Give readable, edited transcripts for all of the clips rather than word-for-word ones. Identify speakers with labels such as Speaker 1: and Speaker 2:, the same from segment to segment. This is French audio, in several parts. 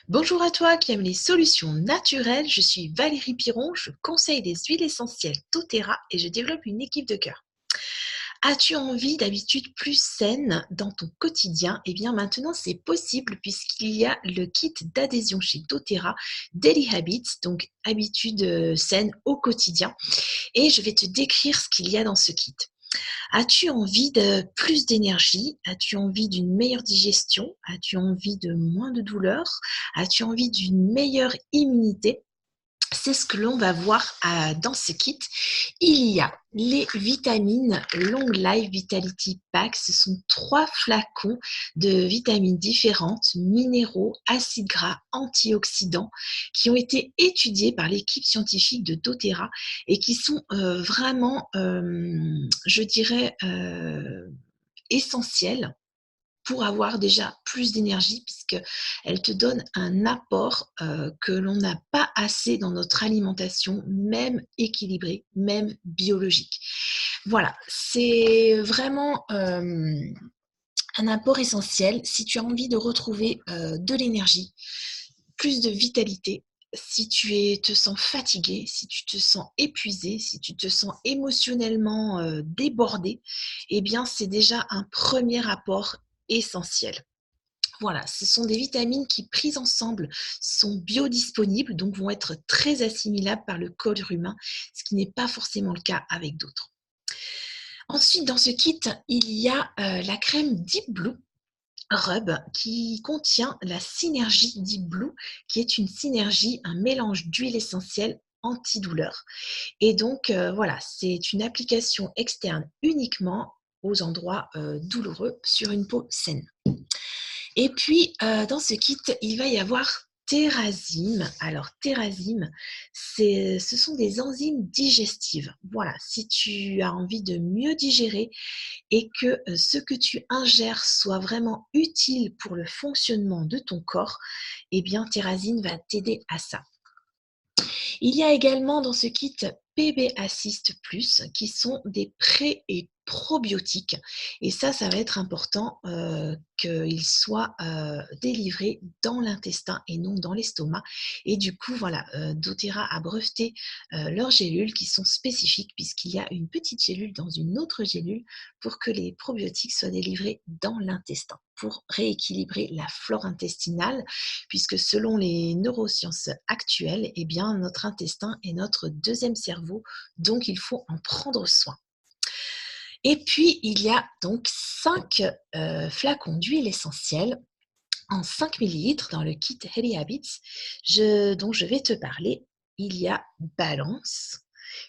Speaker 1: Bonjour à toi qui aime les solutions naturelles, je suis Valérie Piron, je conseille des huiles essentielles doTERRA et je développe une équipe de cœur. As-tu envie d'habitudes plus saines dans ton quotidien? Eh bien maintenant c'est possible puisqu'il y a le kit d'adhésion chez doTERRA, Daily Habits, donc habitudes saines au quotidien. Et je vais te décrire ce qu'il y a dans ce kit. As-tu envie de plus d'énergie? As-tu envie d'une meilleure digestion? As-tu envie de moins de douleur? As-tu envie d'une meilleure immunité? C'est ce que l'on va voir dans ce kit. Il y a les vitamines Long Life Vitality Pack. Ce sont 3 flacons de vitamines différentes, minéraux, acides gras, antioxydants, qui ont été étudiés par l'équipe scientifique de doTERRA et qui sont vraiment, je dirais, essentiels pour avoir déjà plus d'énergie puisqu'elle te donne un apport que l'on n'a pas assez dans notre alimentation, même équilibrée, même biologique. Voilà, c'est vraiment un apport essentiel si tu as envie de retrouver de l'énergie, plus de vitalité. Si te sens fatigué, si tu te sens épuisé, si tu te sens émotionnellement débordé, eh bien c'est déjà un premier apport essentiel. Voilà, ce sont des vitamines qui, prises ensemble, sont biodisponibles, donc vont être très assimilables par le corps humain, ce qui n'est pas forcément le cas avec d'autres. Ensuite, dans ce kit, il y a la crème Deep Blue Rub qui contient la synergie Deep Blue, qui est une synergie, un mélange d'huile essentielle antidouleur. Et donc, voilà, c'est une application externe uniquement aux endroits douloureux sur une peau saine. Et puis, dans ce kit, il va y avoir Thérazine. Alors Thérazine, ce sont des enzymes digestives. Voilà, si tu as envie de mieux digérer et que ce que tu ingères soit vraiment utile pour le fonctionnement de ton corps, eh bien Thérazine va t'aider à ça. Il y a également dans ce kit PB Assist Plus qui sont des pré- et probiotiques. Et ça va être important qu'ils soient délivrés dans l'intestin et non dans l'estomac. Et du coup, voilà, doTERRA a breveté leurs gélules qui sont spécifiques puisqu'il y a une petite gélule dans une autre gélule pour que les probiotiques soient délivrés dans l'intestin pour rééquilibrer la flore intestinale puisque selon les neurosciences actuelles, eh bien, notre intestin est notre deuxième cerveau, donc il faut en prendre soin. Et puis, il y a donc 5 flacons d'huile essentielle en 5 millilitres dans le kit Healthy Habits. Donc, je vais te parler. Il y a Balance,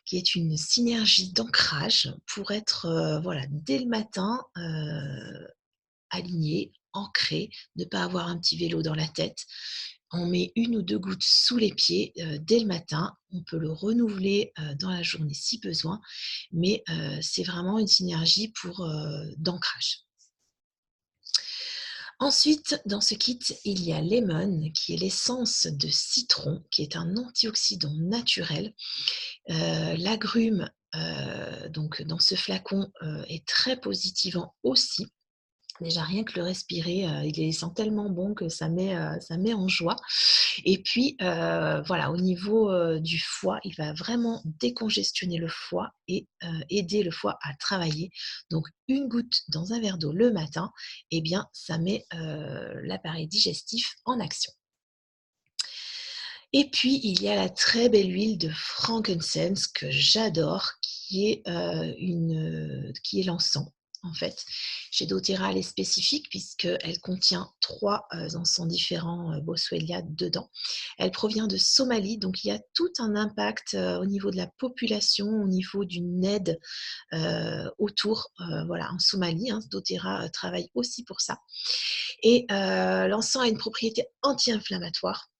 Speaker 1: qui est une synergie d'ancrage pour être voilà, dès le matin aligné, ancré, ne pas avoir un petit vélo dans la tête. On met 1 ou 2 gouttes sous les pieds dès le matin. On peut le renouveler dans la journée si besoin, mais c'est vraiment une synergie d'ancrage. Ensuite, dans ce kit, il y a Lemon, qui est l'essence de citron, qui est un antioxydant naturel. L'agrume, donc dans ce flacon, est très positivant aussi. Déjà rien que le respirer, il sent tellement bon que ça met en joie. Et puis, voilà, au niveau, du foie, il va vraiment décongestionner le foie et aider le foie à travailler. Donc 1 goutte dans un verre d'eau le matin, eh bien ça met, l'appareil digestif en action. Et puis il y a la très belle huile de frankincense que j'adore qui est l'encens en fait. Chez doTERRA, elle est spécifique puisqu'elle contient 3 encens différents, Boswellia dedans. Elle provient de Somalie, donc il y a tout un impact, au niveau de la population, au niveau d'une aide, autour, voilà, en Somalie, hein. doTERRA, travaille aussi pour ça et l'encens a une propriété anti-inflammatoire,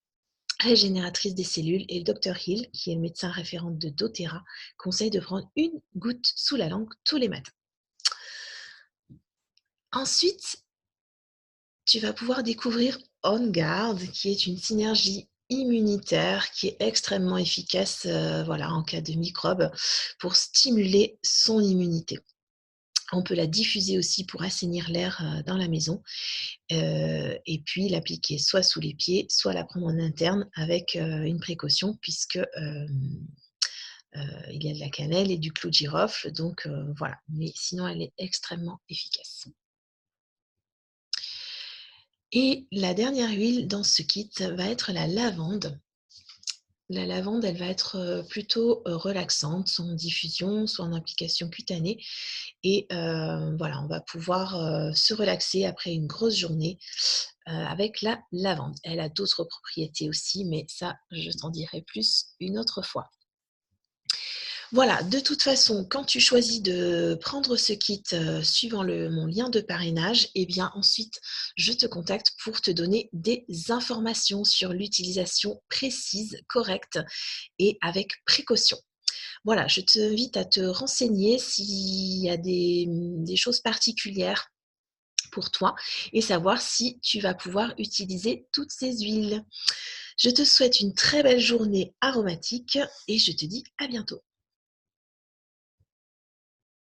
Speaker 1: régénératrice des cellules et le docteur Hill, qui est le médecin référent de doTERRA, conseille de prendre 1 goutte sous la langue tous les matins. Ensuite, tu vas pouvoir découvrir On Guard, qui est une synergie immunitaire qui est extrêmement efficace voilà, en cas de microbes pour stimuler son immunité. On peut la diffuser aussi pour assainir l'air, dans la maison, et puis l'appliquer soit sous les pieds, soit la prendre en interne avec, une précaution puisque, il y a de la cannelle et du clou de girofle donc voilà. Mais sinon elle est extrêmement efficace. Et la dernière huile dans ce kit va être la lavande. La lavande, elle va être, plutôt, relaxante, soit en diffusion, soit en application cutanée et voilà, on va pouvoir, se relaxer après une grosse journée, avec la lavande. Elle a d'autres propriétés aussi, mais ça, je t'en dirai plus une autre fois. Voilà, de toute façon, quand tu choisis de prendre ce kit, suivant mon lien de parrainage, et bien ensuite, je te contacte pour te donner des informations sur l'utilisation précise, correcte et avec précaution. Voilà, je t'invite à te renseigner s'il y a des choses particulières pour toi et savoir si tu vas pouvoir utiliser toutes ces huiles. Je te souhaite une très belle journée aromatique et je te dis à bientôt.